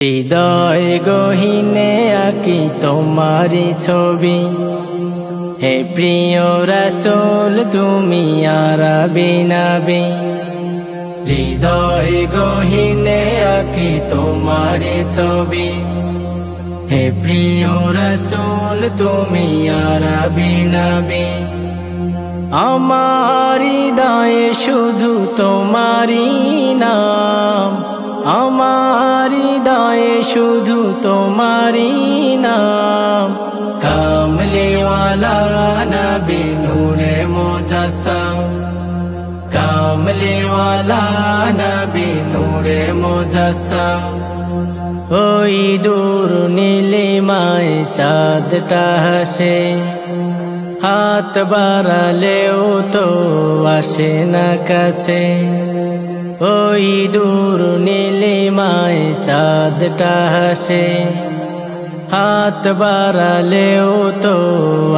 হৃদয় গহীনে আঁকি তোমারি ছবি, হে প্রিয় রাসূল তুমি আরবি নবী। হৃদয় গহীনে আঁকি তোমারি ছবি, হে প্রিয় রাসূল তুমি আরবি নবী। আমার হৃদয়ে শুধু তোমারি নাম, আমার হৃদয়ে শুধু তোমারি নাম। কামলিওয়ালা নবী নূরে মুজাসসাম, কামলিওয়ালা নবী নূরে মুজাসসাম। ওই দূর নীলিমায় চাঁদটা হাসে, হাত বাড়ালেও তো আসে না কাছে। ওই দূর নীলিমায় চাঁদটা হাসে, হাত বাড়ালেও তো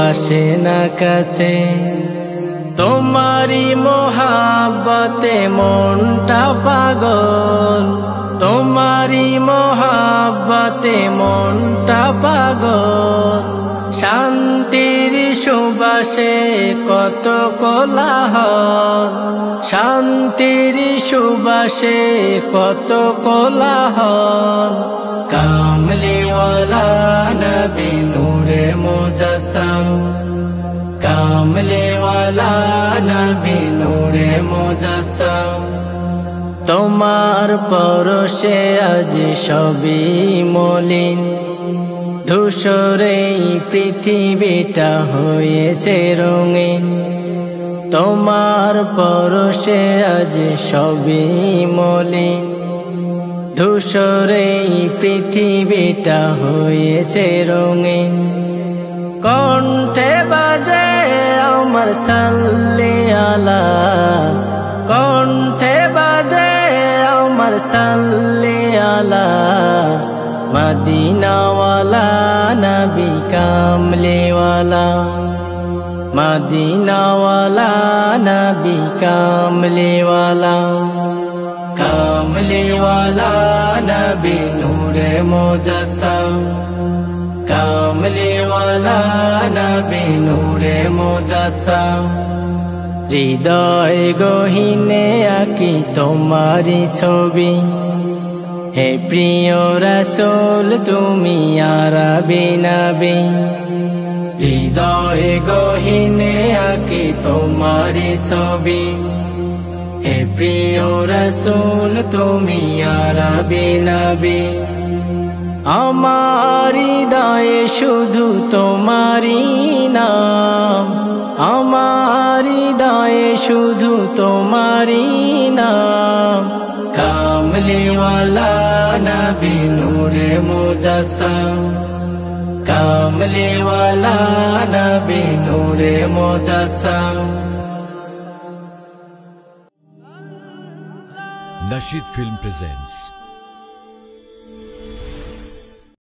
আসে না কাছে। তোমারি মোহাব্বতে মনটা পাগল, তোমারি মোহাব্বতে মনটা পাগল। শান্তির সুবাসে কত কোলাহল, শান্তির সুবাসে কত কোলাহল। কামলিওয়ালা নবী নূরে মুজাসসাম, কামলিওয়ালা নবী নূরে মুজাসসাম। তোমার পরশে আজ সবই মলিন, ধূসরে পৃথিবীটা হয়েছে রঙিন। তোমার পরশে আজ সবই মলিন, ধূসরে পৃথিবীটা হয়েছে রঙিন। কণ্ঠে বাজে আমার সাল্লি আলা, কণ্ঠে বাজে আমার সাল্লি আলা। মদিনাওয়ালা নবী কামলিওয়ালা, মদিনাওয়ালা নবী কামলিওয়ালা। কামলিওয়ালা নবী নূরে মুজাসসাম, কামলিওয়ালা নবী নূরে মুজাসসাম। হৃদয় গহীনে আঁকি তোমারি ছবি, হে প্রিয় রাসূল তুমি আরবি নবী। হৃদয় গহীনে আঁকি তোমারি ছবি, হে প্রিয় রাসূল তুমি আরবি নবী। আমার হৃদয়ে শুধু তোমারি নাম, আমার হৃদয়ে শুধু তোমারি নাম। কামলিওয়ালা নবী নূরে মুজাসসাম, কামলিওয়ালা নবী নূরে মুজাসসাম। Nasheed Film presents